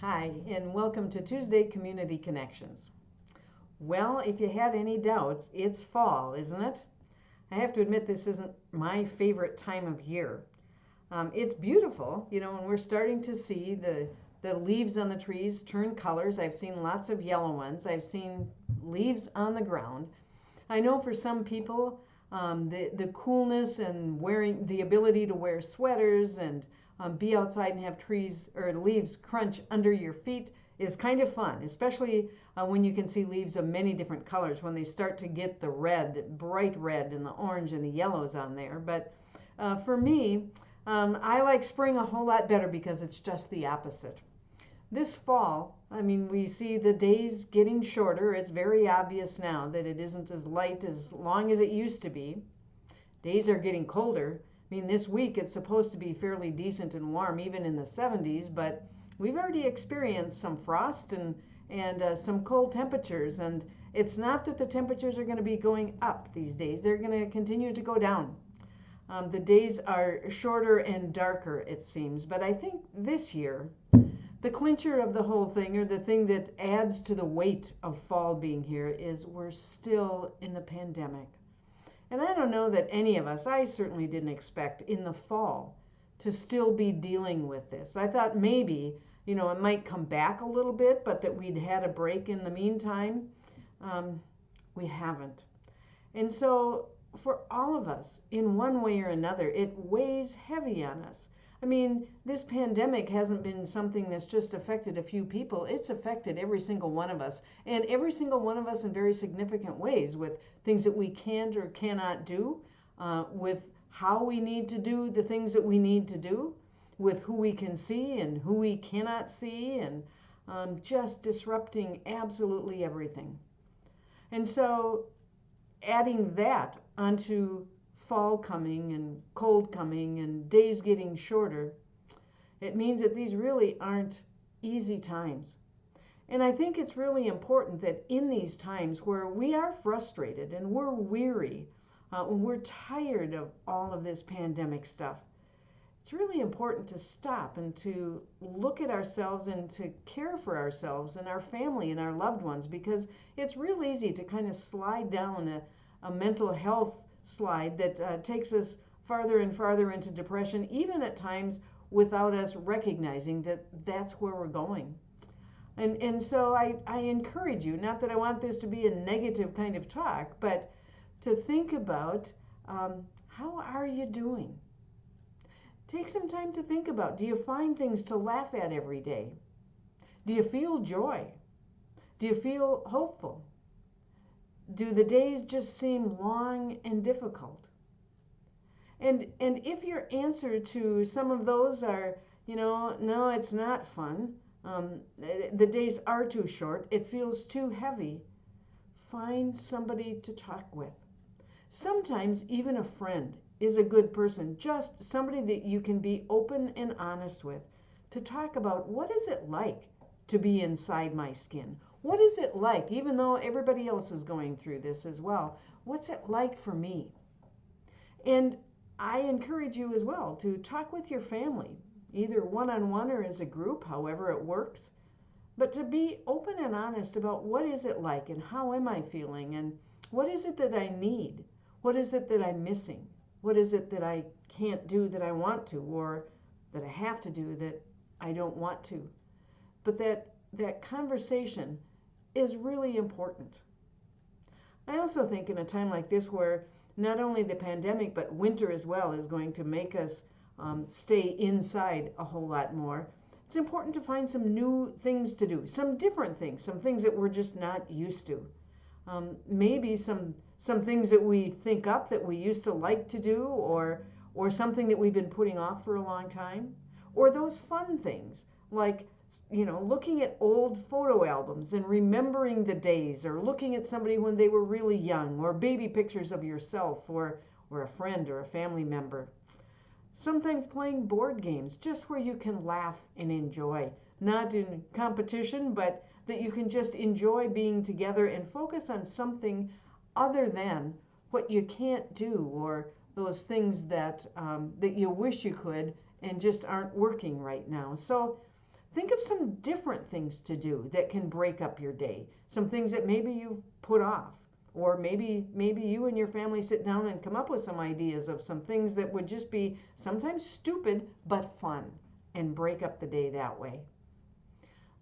Hi, and welcome to Tuesday Community Connections. Well, if you had any doubts, it's fall, isn't it? I have to admit, this isn't my favorite time of year. It's beautiful, and we're starting to see the leaves on the trees turn colors. I've seen lots of yellow ones, I've seen leaves on the ground. I know for some people, the coolness and wearing the ability to wear sweaters and be outside and have trees or leaves crunch under your feet is kind of fun, especially when you can see leaves of many different colors when they start to get the red, bright red, and the orange and the yellows on there. But for me, I like spring a whole lot better because it's just the opposite. This fall, we see the days getting shorter. It's very obvious now that it isn't as light as long as it used to be. Days are getting colder. This week it's supposed to be fairly decent and warm, even in the 70s, but we've already experienced some frost and some cold temperatures. And it's not that the temperatures are going to be going up these days, they're going to continue to go down. The days are shorter and darker, it seems, but I think this year, the clincher of the whole thing, or the thing that adds to the weight of fall being here, is we're still in the pandemic. And I don't know that any of us, I certainly didn't expect in the fall to still be dealing with this. I thought maybe, it might come back a little bit, but that we'd had a break in the meantime. We haven't. And so for all of us, in one way or another, it weighs heavy on us. This pandemic hasn't been something that's just affected a few people. It's affected every single one of us, and every single one of us in very significant ways, with things that we can't or cannot do, with how we need to do the things that we need to do, with who we can see and who we cannot see, and just disrupting absolutely everything. And so adding that onto fall coming and cold coming and days getting shorter, it means that these really aren't easy times. And I think it's really important that in these times where we are frustrated and we're weary, we're tired of all of this pandemic stuff, it's really important to stop and to look at ourselves and to care for ourselves and our family and our loved ones, because it's real easy to kind of slide down a mental health slide that takes us farther and farther into depression, even at times without us recognizing that that's where we're going. And so I encourage you, not that I want this to be a negative kind of talk, but to think about how are you doing? Take some time to think about, do you find things to laugh at every day? Do you feel joy? Do you feel hopeful? Do the days just seem long and difficult? And if your answer to some of those are, no, it's not fun, the days are too short, it feels too heavy, find somebody to talk with. Sometimes even a friend is a good person, just somebody that you can be open and honest with, to talk about what is it like to be inside my skin. What is it like, even though everybody else is going through this as well, what's it like for me? And I encourage you as well to talk with your family, either one-on-one or as a group, however it works, but to be open and honest about what is it like and how am I feeling and what is it that I need? What is it that I'm missing? What is it that I can't do that I want to, or that I have to do that I don't want to? But that conversation is really important. I also think in a time like this, where not only the pandemic but winter as well is going to make us stay inside a whole lot more, it's important to find some new things to do, some different things, some things that we're just not used to. Maybe some things that we think up that we used to like to do, or something that we've been putting off for a long time, or those fun things like looking at old photo albums and remembering the days, or looking at somebody when they were really young, or baby pictures of yourself or a friend or a family member. Sometimes playing board games, just where you can laugh and enjoy, not in competition, but that you can just enjoy being together and focus on something other than what you can't do, or those things that you wish you could and just aren't working right now. So Think of some different things to do that can break up your day. Some things that maybe you've put off. Or maybe you and your family sit down and come up with some ideas of some things that would just be sometimes stupid but fun, and break up the day that way.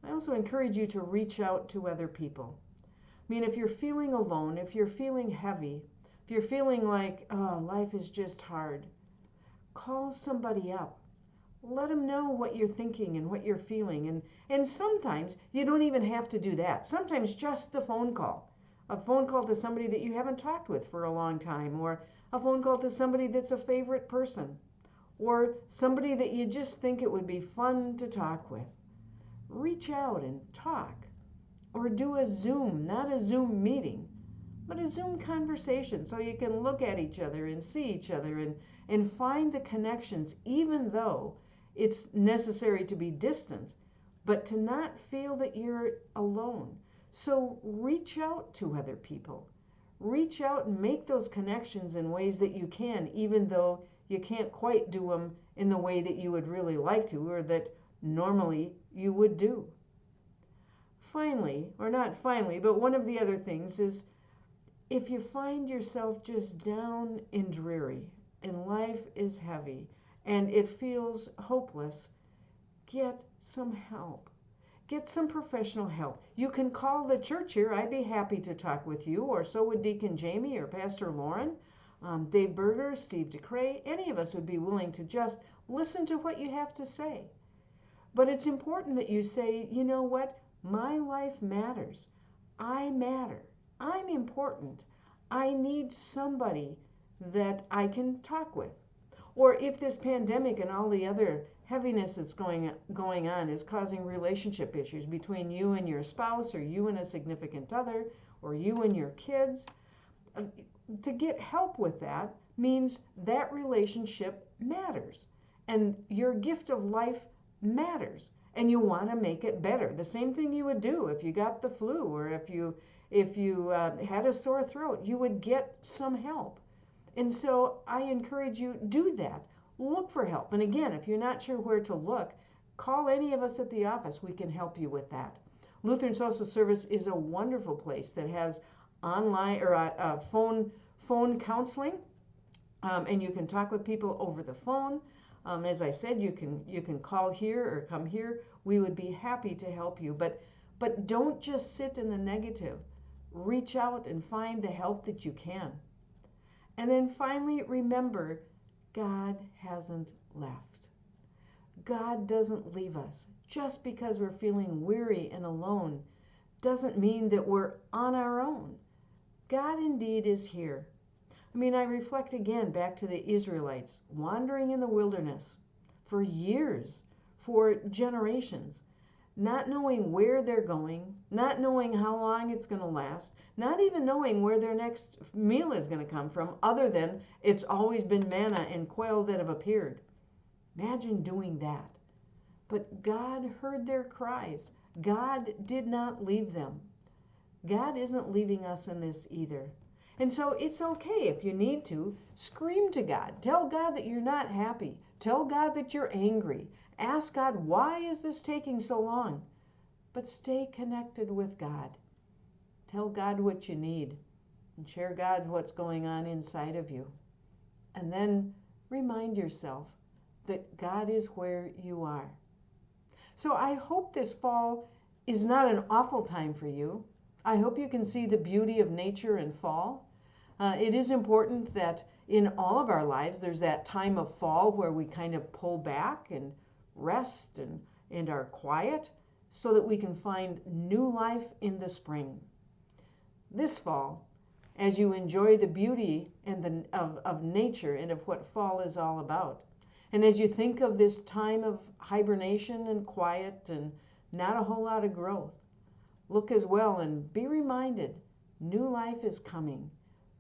I also encourage you to reach out to other people. I mean, if you're feeling alone, if you're feeling heavy, if you're feeling like, oh, life is just hard, call somebody up. Let them know what you're thinking and what you're feeling. And sometimes you don't even have to do that. Sometimes just the phone call. A phone call to somebody that you haven't talked with for a long time, or a phone call to somebody that's a favorite person, or somebody that you just think it would be fun to talk with. Reach out and talk. Or do a Zoom, not a Zoom meeting, but a Zoom conversation, so you can look at each other and see each other and find the connections, even though it's necessary to be distant, but to not feel that you're alone. So reach out to other people. Reach out and make those connections in ways that you can, even though you can't quite do them in the way that you would really like to, or that normally you would do. Finally, or not finally, but one of the other things is, if you find yourself just down and dreary and life is heavy and it feels hopeless, get some help. Get some professional help. You can call the church here. I'd be happy to talk with you, or so would Deacon Jamie or Pastor Lauren, Dave Berger, Steve DeCray. Any of us would be willing to just listen to what you have to say. But it's important that you say, you know what? My life matters. I matter. I'm important. I need somebody that I can talk with. Or if this pandemic and all the other heaviness that's going on is causing relationship issues between you and your spouse, or you and a significant other, or you and your kids, to get help with that means that relationship matters. And your gift of life matters. And you want to make it better. The same thing you would do if you got the flu, or if you had a sore throat, you would get some help. And so I encourage you, do that. Look for help. And again, if you're not sure where to look, call any of us at the office. We can help you with that. Lutheran Social Service is a wonderful place that has online or phone counseling, and you can talk with people over the phone. As I said, you can call here or come here. We would be happy to help you. But don't just sit in the negative. Reach out and find the help that you can. And then finally, remember, God hasn't left. God doesn't leave us. Just because we're feeling weary and alone doesn't mean that we're on our own. God indeed is here. I mean, I reflect again back to the Israelites wandering in the wilderness for years, for generations, not knowing where they're going, not knowing how long it's going to last, not even knowing where their next meal is going to come from, other than it's always been manna and quail that have appeared. Imagine doing that. But God heard their cries. God did not leave them. God isn't leaving us in this either. And so it's okay if you need to scream to God. Tell God that you're not happy. Tell God that you're angry. Ask God, why is this taking so long? But stay connected with God. Tell God what you need and share God what's going on inside of you. And then remind yourself that God is where you are. So I hope this fall is not an awful time for you. I hope you can see the beauty of nature in fall. It is important that in all of our lives there's that time of fall where we kind of pull back and rest and are quiet, so that we can find new life in the spring. This fall, as you enjoy the beauty and of nature and of what fall is all about, and as you think of this time of hibernation and quiet and not a whole lot of growth, look as well and be reminded, new life is coming.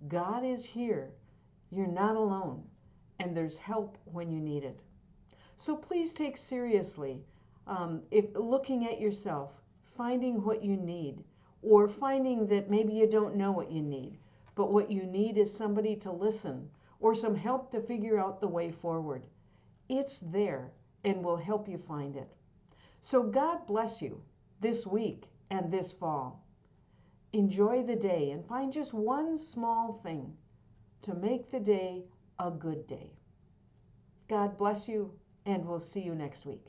God is here. You're not alone, and there's help when you need it. So please take seriously if looking at yourself, finding what you need, or finding that maybe you don't know what you need, but what you need is somebody to listen or some help to figure out the way forward. It's there and will help you find it. So God bless you this week and this fall. Enjoy the day and find just one small thing to make the day a good day. God bless you, and we'll see you next week.